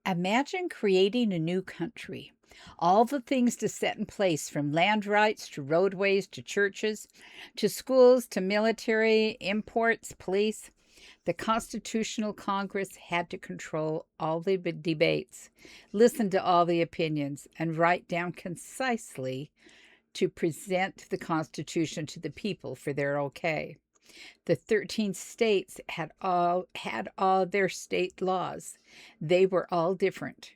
Imagine creating a new country. All the things to set in place from land rights to roadways to churches to schools to military, imports, police. The Constitutional Congress had to control all the debates, listen to all the opinions, and write down concisely to present the Constitution to the people for their okay. The 13 states had all their state laws. They were all different.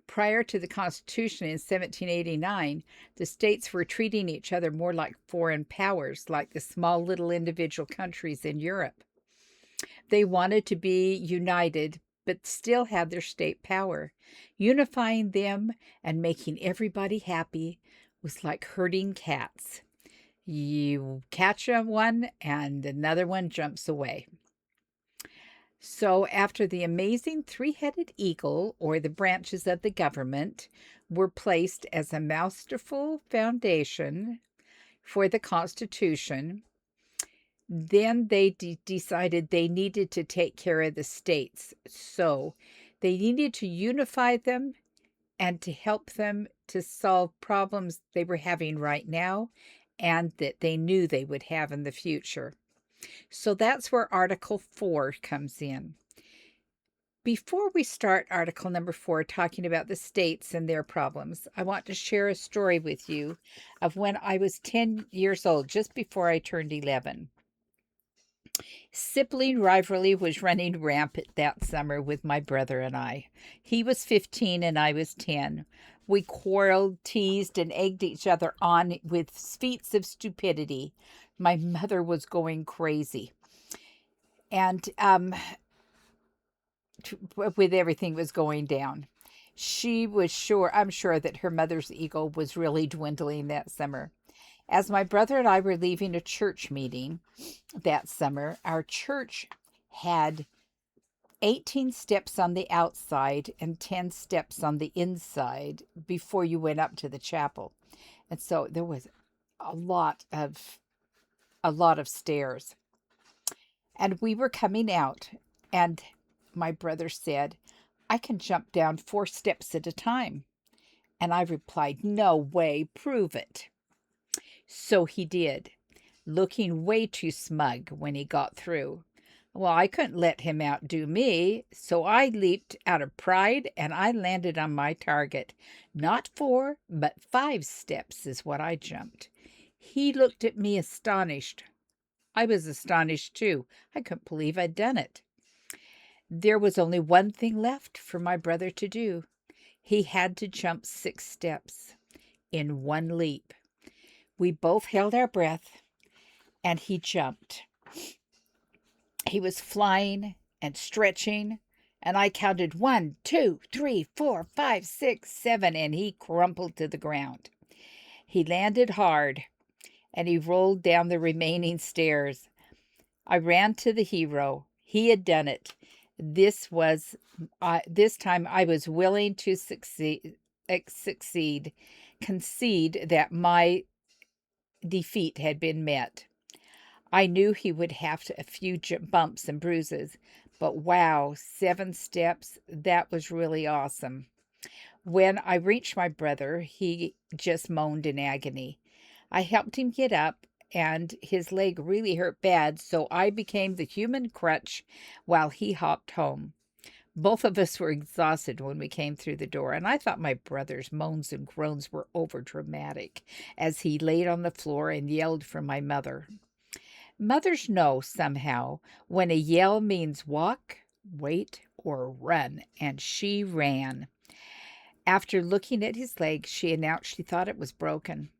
Prior to the Constitution in 1789, the states were treating each other more like foreign powers, like the small little individual countries in Europe. They wanted to be united, but still have their state power. Unifying them and making everybody happy was like herding cats. You catch one and another one jumps away. So, after the amazing three headed eagle, or the branches of the government, were placed as a masterful foundation for the Constitution, then they decided they needed to take care of the states. So, they needed to unify them and to help them to solve problems they were having right now and that they knew they would have in the future. So that's where Article 4 comes in. Before we start Article number 4, talking about the states and their problems, I want to share a story with you of when I was 10 years old, just before I turned 11. Sibling rivalry was running rampant that summer with my brother and I. He was 15 and I was 10. We quarreled, teased, and egged each other on with feats of stupidity. My mother was going crazy. And with everything was going down. I'm sure that her mother's ego was really dwindling that summer. As my brother and I were leaving a church meeting that summer, our church had 18 steps on the outside and 10 steps on the inside before you went up to the chapel. And so there was a lot of stairs. And we were coming out, and my brother said, "I can jump down 4 steps at a time." And I replied, "No way, prove it." So he did, looking way too smug when he got through. Well, I couldn't let him outdo me, so I leaped out of pride and I landed on my target. Not 4, but 5 steps is what I jumped. He looked at me astonished. I was astonished too. I couldn't believe I'd done it. There was only one thing left for my brother to do. He had to jump 6 steps in one leap. We both held our breath, and he jumped. He was flying and stretching, and I counted 1, 2, 3, 4, 5, 6, 7, and he crumpled to the ground. He landed hard, and he rolled down the remaining stairs. I ran to the hero. He had done it. This time I was willing to concede that my defeat had been met. I knew he would have a few bumps and bruises, but wow, 7 steps, that was really awesome. When I reached my brother, he just moaned in agony. I helped him get up, and his leg really hurt bad, so I became the human crutch while he hopped home. Both of us were exhausted when we came through the door, and I thought my brother's moans and groans were overdramatic as he laid on the floor and yelled for my mother. Mothers know somehow when a yell means walk, wait, or run, and she ran. After looking at his leg, she announced she thought it was broken.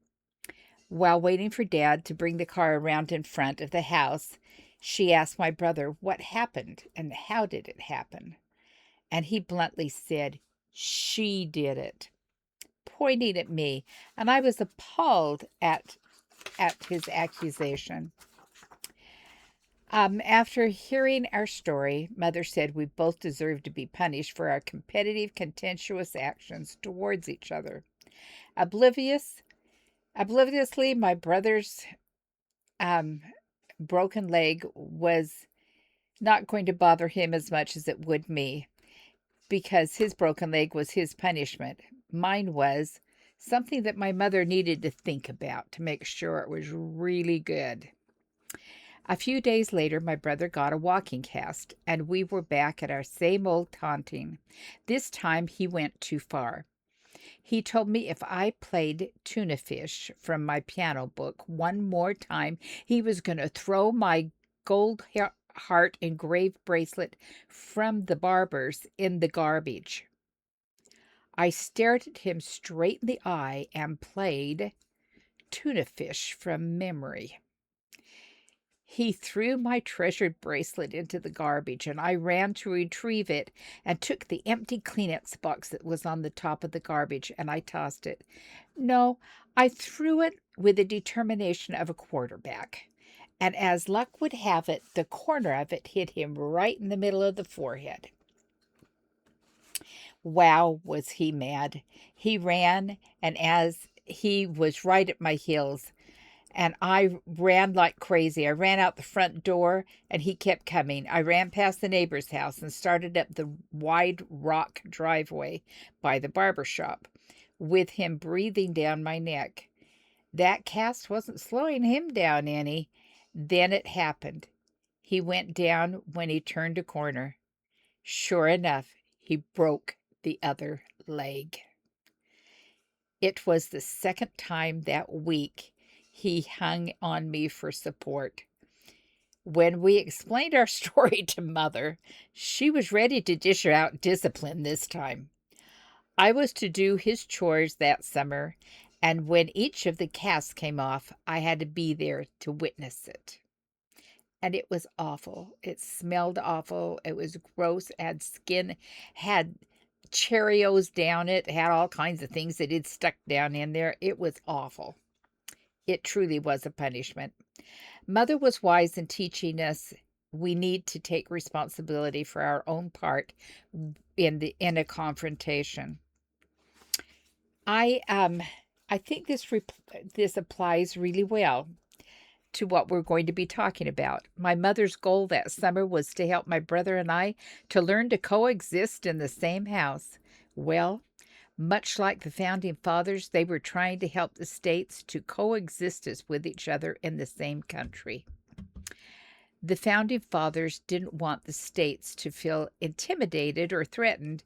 While waiting for Dad to bring the car around in front of the house, she asked my brother what happened and how did it happen. And he bluntly said, "She did it," pointing at me, and I was appalled at his accusation. After hearing our story, Mother said we both deserved to be punished for our competitive, contentious actions towards each other. Obliviously, my brother's broken leg was not going to bother him as much as it would me. because his broken leg was his punishment. Mine was something that my mother needed to think about to make sure it was really good. A few days later, my brother got a walking cast, and we were back at our same old taunting. This time he went too far. He told me if I played Tuna Fish from my piano book one more time, he was going to throw my gold heart engraved bracelet from the barber's in the garbage. I stared at him straight in the eye and played Tuna Fish from memory. He threw my treasured bracelet into the garbage, and I ran to retrieve it and took the empty Kleenex box that was on the top of the garbage, and I tossed it. No, I threw it with the determination of a quarterback. And as luck would have it, the corner of it hit him right in the middle of the forehead. Wow, was he mad. He ran, and as he was right at my heels, and I ran like crazy. I ran out the front door, and he kept coming. I ran past the neighbor's house and started up the wide rock driveway by the barber shop, with him breathing down my neck. That cast wasn't slowing him down any. Then it happened. He went down when he turned a corner. Sure enough, he broke the other leg. It was the second time that week he hung on me for support. When we explained our story to Mother, she was ready to dish out discipline this time. I was to do his chores that summer, and when each of the casts came off, I had to be there to witness it. And it was awful. It smelled awful. It was gross. It had skin, had Cheerios down it, had all kinds of things that had stuck down in there. It was awful. It truly was a punishment. Mother was wise in teaching us we need to take responsibility for our own part in a confrontation. I think this applies really well to what we're going to be talking about. My mother's goal that summer was to help my brother and I to learn to coexist in the same house. Well, much like the founding fathers, they were trying to help the states to coexist with each other in the same country. The founding fathers didn't want the states to feel intimidated or threatened,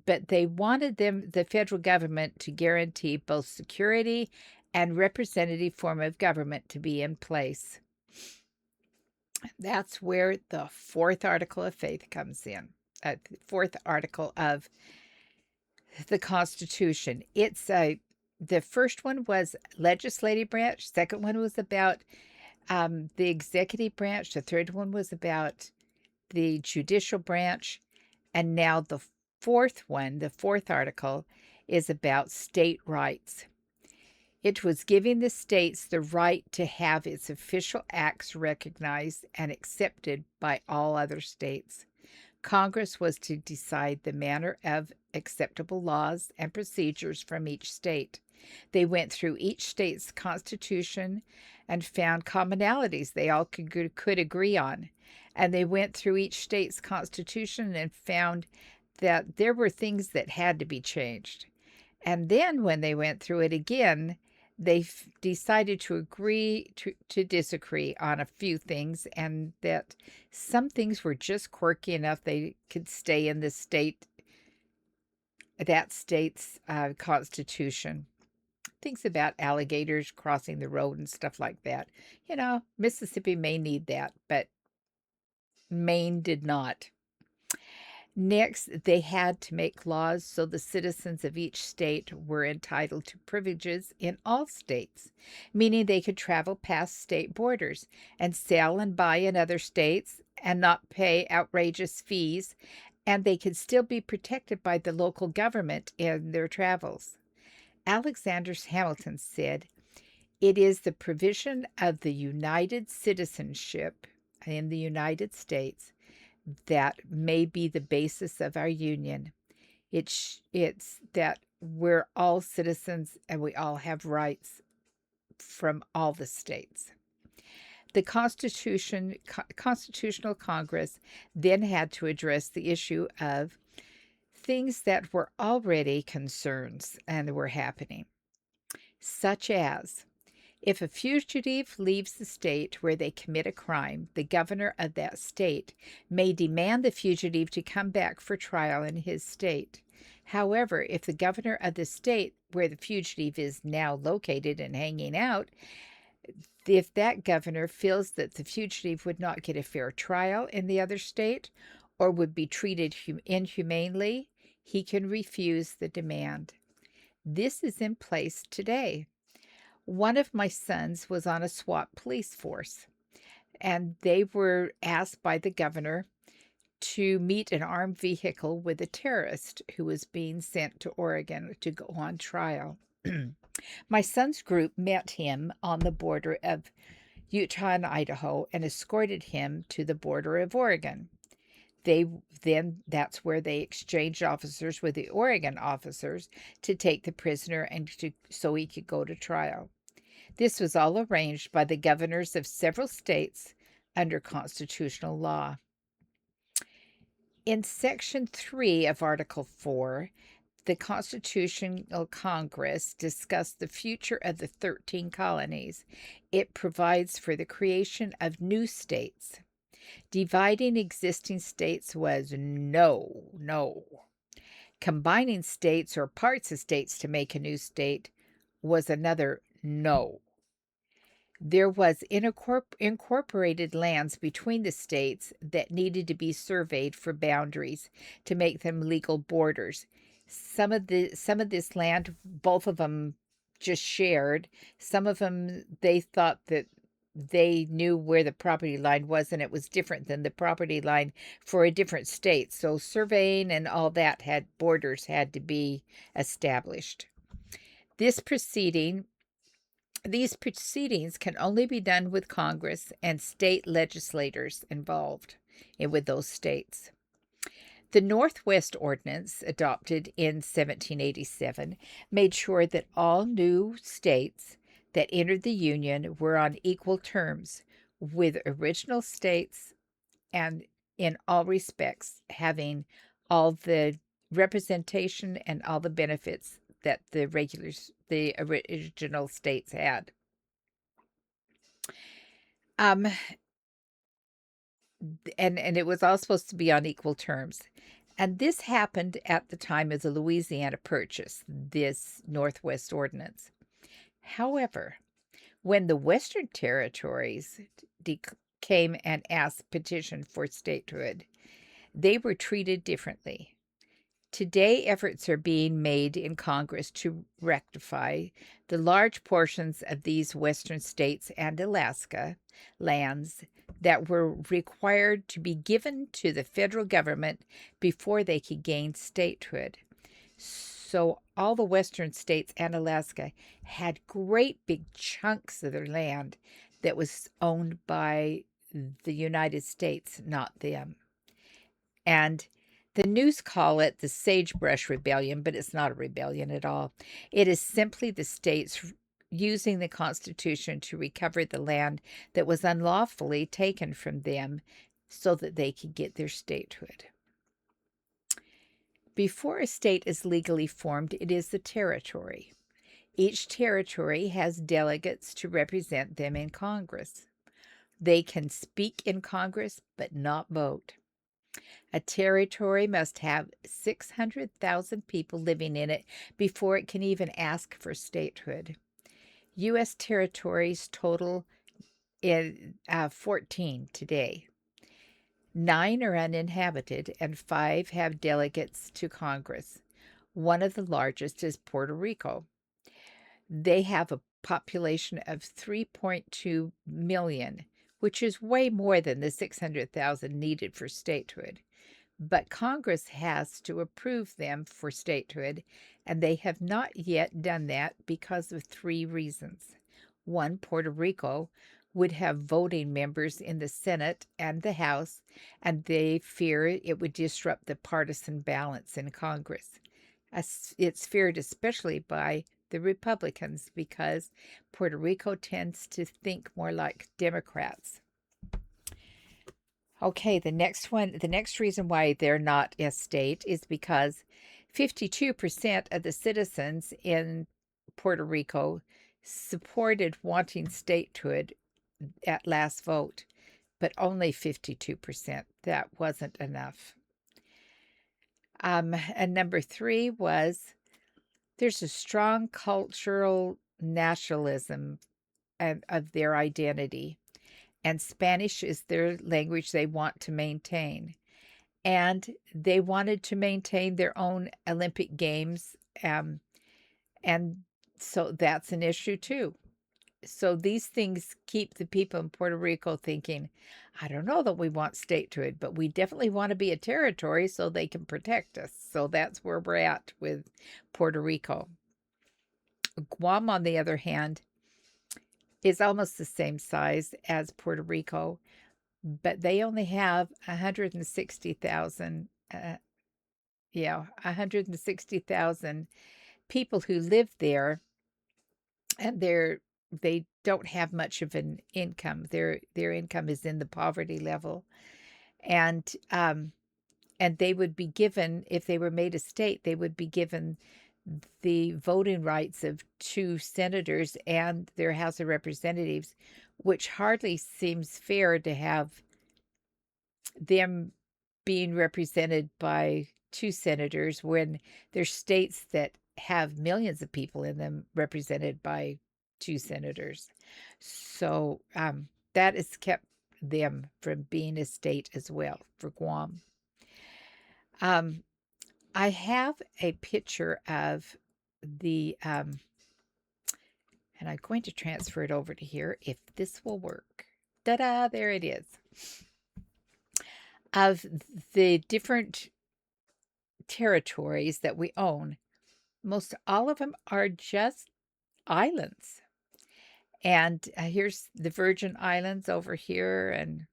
but they wanted the federal government to guarantee both security and representative form of government to be in place. That's where the fourth article of faith comes in. Fourth article of the Constitution. The first one was legislative branch. Second one was about the executive branch. The third one was about the judicial branch. And now the fourth one, the fourth article, is about state rights. It was giving the states the right to have its official acts recognized and accepted by all other states. Congress was to decide the manner of acceptable laws and procedures from each state. They went through each state's constitution and found commonalities they all could agree on. And they went through each state's constitution and found that there were things that had to be changed. And then when they went through it again, they decided to agree to disagree on a few things, and that some things were just quirky enough they could stay in that state's constitution. Things about alligators crossing the road and stuff like that. Mississippi may need that, but Maine did not. Next, they had to make laws so the citizens of each state were entitled to privileges in all states, meaning they could travel past state borders and sell and buy in other states and not pay outrageous fees, and they could still be protected by the local government in their travels. Alexander Hamilton said, "It is the provision of the united citizenship in the United States that may be the basis of our union. It's that we're all citizens and we all have rights from all the states." The Constitutional Congress then had to address the issue of things that were already concerns and were happening, such as if a fugitive leaves the state where they commit a crime, the governor of that state may demand the fugitive to come back for trial in his state. However, if the governor of the state where the fugitive is now located and hanging out, if that governor feels that the fugitive would not get a fair trial in the other state or would be treated inhumanely, he can refuse the demand. This is in place today. One of my sons was on a SWAT police force, and they were asked by the governor to meet an armed vehicle with a terrorist who was being sent to Oregon to go on trial. My son's group met him on the border of Utah and Idaho and escorted him to the border of Oregon. That's where they exchanged officers with the Oregon officers to take the prisoner so he could go to trial. This was all arranged by the governors of several states under constitutional law. In Section 3 of Article 4, the Constitutional Congress discussed the future of the 13 colonies. It provides for the creation of new states. Dividing existing states was no. Combining states or parts of states to make a new state was another no. There was incorporated lands between the states that needed to be surveyed for boundaries to make them legal borders. Some of this land, both of them just shared. Some of them, they thought that they knew where the property line was, and it was different than the property line for a different state. So surveying and all that borders had to be established. These proceedings can only be done with Congress and state legislators involved with those states. The Northwest Ordinance, adopted in 1787, made sure that all new states that entered the Union were on equal terms with original states and in all respects having all the representation and all the benefits that the original states had. And it was all supposed to be on equal terms. And this happened at the time of the Louisiana Purchase, this Northwest Ordinance. However, when the Western Territories came and petitioned for statehood, they were treated differently. Today, efforts are being made in Congress to rectify the large portions of these western states and Alaska lands that were required to be given to the federal government before they could gain statehood. So all the western states and Alaska had great big chunks of their land that was owned by the United States, not them. And the news call it the Sagebrush Rebellion, but it's not a rebellion at all. It is simply the states using the Constitution to recover the land that was unlawfully taken from them so that they could get their statehood. Before a state is legally formed, it is the territory. Each territory has delegates to represent them in Congress. They can speak in Congress, but not vote. A territory must have 600,000 people living in it before it can even ask for statehood. U.S. territories total 14 today. 9 are uninhabited, and 5 have delegates to Congress. One of the largest is Puerto Rico. They have a population of 3.2 million, which is way more than the 600,000 needed for statehood. But Congress has to approve them for statehood, and they have not yet done that because of 3 reasons. 1, Puerto Rico would have voting members in the Senate and the House, and they fear it would disrupt the partisan balance in Congress. It's feared especially by the Republicans because Puerto Rico tends to think more like Democrats. Okay, the next reason why they're not a state is because 52% of the citizens in Puerto Rico supported wanting statehood at last vote, but only 52%. That wasn't enough. And number three was there's a strong cultural nationalism of their identity, and Spanish is their language they want to maintain. And they wanted to maintain their own Olympic Games, and so that's an issue too. So these things keep the people in Puerto Rico thinking, I don't know that we want statehood, but we definitely want to be a territory so they can protect us. So that's where we're at with Puerto Rico. Guam, on the other hand, is almost the same size as Puerto Rico, but they only have 160,000, 160,000 people who live there, and they don't have much of an income. Their income is in the poverty level, and they would be given, if they were made a state, they would be given the voting rights of 2 senators and their House of Representatives, which hardly seems fair to have them being represented by 2 senators when there's states that have millions of people in them represented by 2 senators. So that has kept them from being a state as well for Guam. I have a picture of the, and I'm going to transfer it over to here if this will work. Ta-da, there it is. Of the different territories that we own, most all of them are just islands. And here's the Virgin Islands over here, and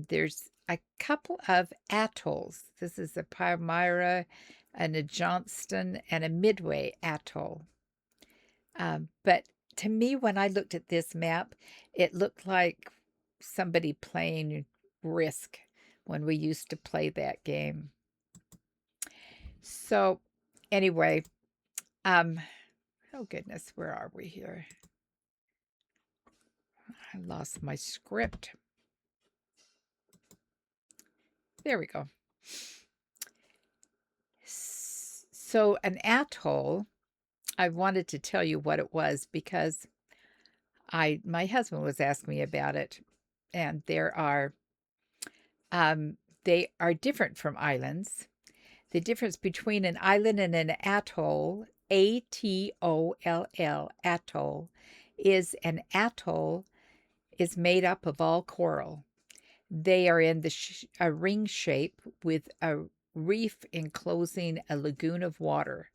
there's a couple of atolls. This is a Palmyra and a Johnston and a Midway atoll. But to me, when I looked at this map, it looked like somebody playing Risk when we used to play that game. So anyway, oh goodness, where are we here? I lost my script. There we go. So an atoll, I wanted to tell you what it was because my husband was asking me about it, and they are different from islands. The difference between an island and an atoll, atoll, atoll, is an atoll is made up of all coral. They are in a ring shape with a reef enclosing a lagoon of water.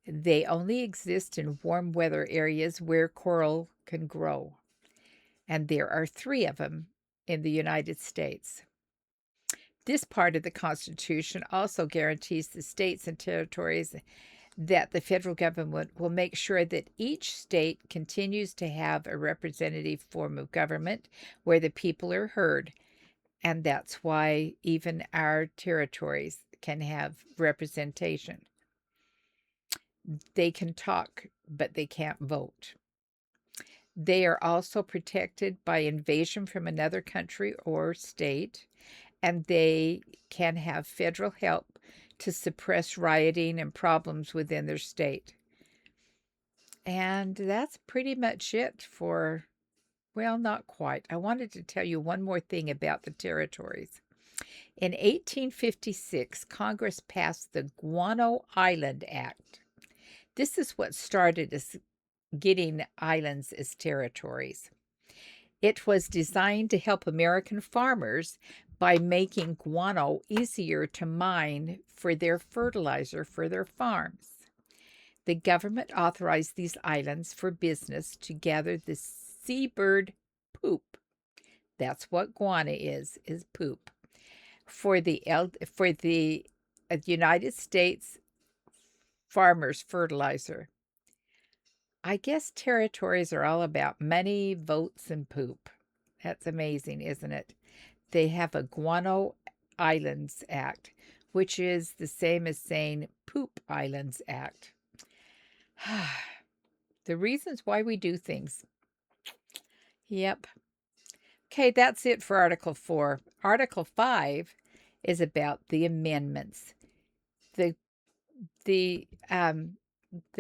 They only exist in warm weather areas where coral can grow, and there are 3 of them in the United States. This part of the Constitution also guarantees the states and territories that the federal government will make sure that each state continues to have a representative form of government where the people are heard. And that's why even our territories can have representation. They can talk, but they can't vote. They are also protected by invasion from another country or state, and they can have federal help to suppress rioting and problems within their state. And that's pretty much it for, well, not quite. I wanted to tell you one more thing about the territories. In 1856, Congress passed the Guano Island Act. This is what started as getting islands as territories. It was designed to help American farmers by making guano easier to mine for their fertilizer for their farms. The government authorized these islands for business to gather the seabird poop. That's what guano is poop. For the United States farmers' fertilizer. I guess territories are all about money, votes, and poop. That's amazing, isn't it? they have a Guano Islands Act, which is the same as saying Poop Islands Act. The reasons why we do things. Yep. Okay, that's it for Article 4. Article 5 is about the amendments. The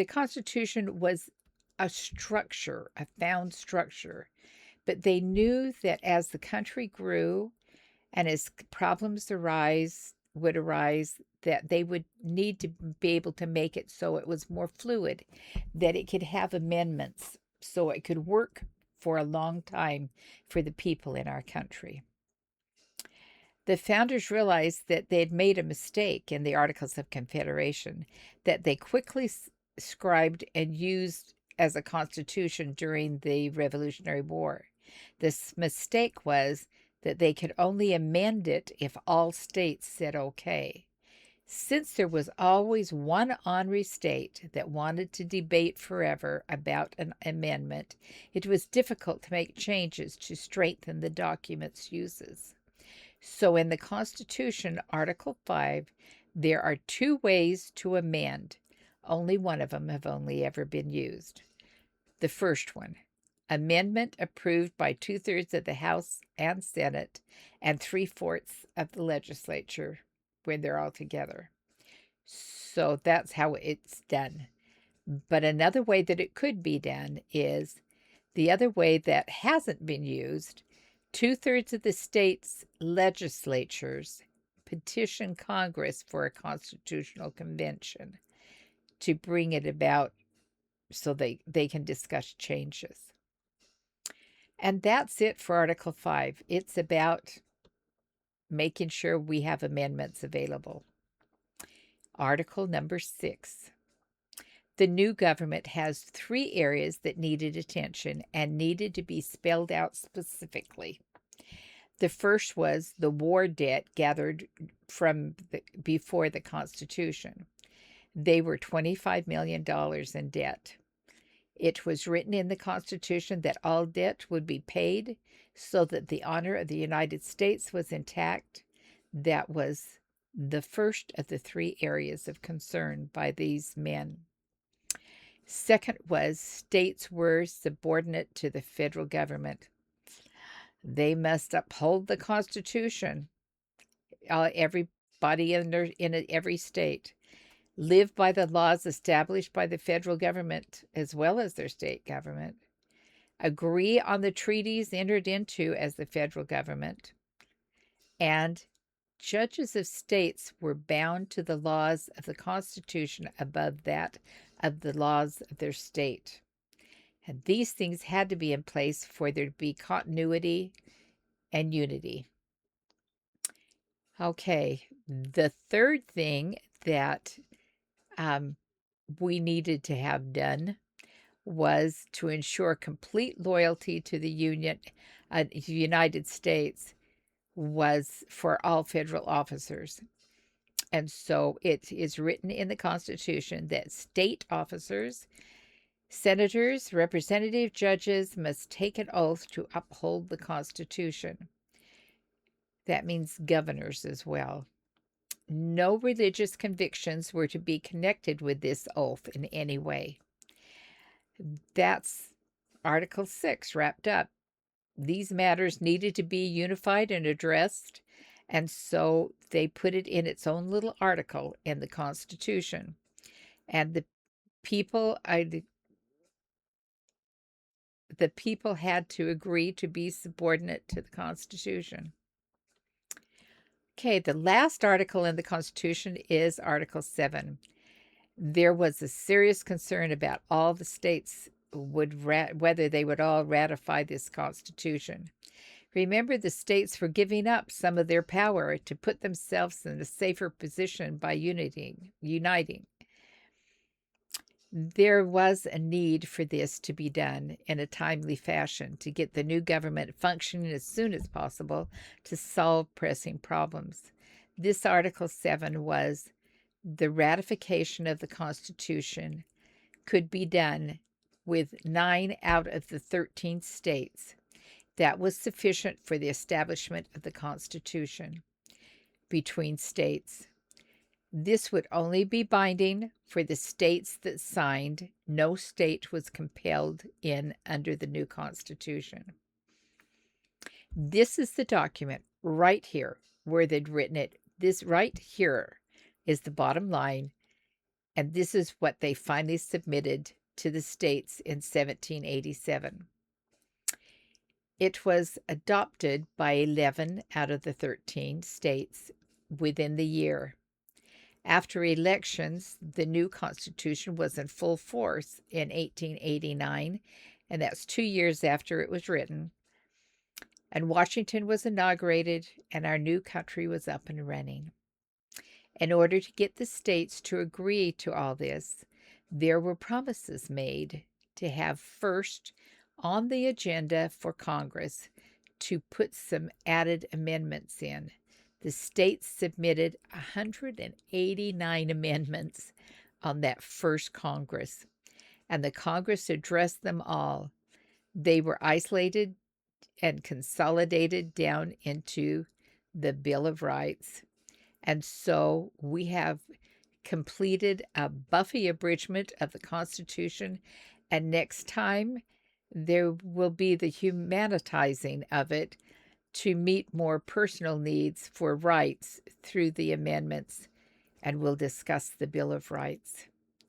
Constitution was a structure, a found structure, but they knew that as the country grew and as problems would arise, that they would need to be able to make it so it was more fluid, that it could have amendments, so it could work for a long time for the people in our country. The founders realized that they had made a mistake in the Articles of Confederation that they quickly scribed and used as a constitution during the Revolutionary War. This mistake was that they could only amend it if all states said okay. Since there was always one ornery state that wanted to debate forever about an amendment, it was difficult to make changes to strengthen the document's uses. So in the Constitution, Article 5, there are 2 ways to amend. Only one of them have only ever been used. The first one, amendment approved by 2/3 of the House and Senate and 3/4 of the legislature when they're all together. So that's how it's done. But another way that it could be done is the other way that hasn't been used. 2/3 of the state's legislatures petition Congress for a constitutional convention to bring it about so they can discuss changes. And that's it for Article 5. It's about making sure we have amendments available. Article number 6. The new government has 3 areas that needed attention and needed to be spelled out specifically. The first was the war debt gathered from before the Constitution. They were $25 million in debt. It was written in the Constitution that all debt would be paid so that the honor of the United States was intact. That was the first of the 3 areas of concern by these men. Second was states were subordinate to the federal government. They must uphold the Constitution. Everybody in every state live by the laws established by the federal government as well as their state government. Agree on the treaties entered into as the federal government. And judges of states were bound to the laws of the Constitution above that of the laws of their state. And these things had to be in place for there to be continuity and unity. Okay, the third thing that we needed to have done was to ensure complete loyalty to the United States was for all federal officers. And so it is written in the Constitution that state officers, senators, representative judges must take an oath to uphold the Constitution. That means governors as well. No religious convictions were to be connected with this oath in any way. That's Article 6 wrapped up. These matters needed to be unified and addressed, and so they put it in its own little article in the Constitution. And the people had to agree to be subordinate to the Constitution. Okay, the last article in the Constitution is Article 7. There was a serious concern about all the states whether they would all ratify this Constitution. Remember, the states were giving up some of their power to put themselves in a safer position by uniting. There was a need for this to be done in a timely fashion to get the new government functioning as soon as possible to solve pressing problems. This Article 7 was the ratification of the Constitution could be done with 9 out of the 13 states. That was sufficient for the establishment of the Constitution between states. This would only be binding for the states that signed. No state was compelled in under the new Constitution. This is the document right here where they'd written it. This right here is the bottom line, and this is what they finally submitted to the states in 1787. It was adopted by 11 out of the 13 states within the year. After elections, the new Constitution was in full force in 1889, and that's 2 years after it was written. And Washington was inaugurated, and our new country was up and running. In order to get the states to agree to all this, there were promises made to have first on the agenda for Congress to put some added amendments in. The states submitted 189 amendments on that first Congress, and the Congress addressed them all. They were isolated and consolidated down into the Bill of Rights. And so we have completed a Buffy abridgment of the Constitution, and next time there will be the humanitizing of it to meet more personal needs for rights through the amendments, and we'll discuss the Bill of Rights.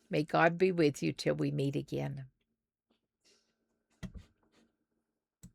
May God be with you till we meet again.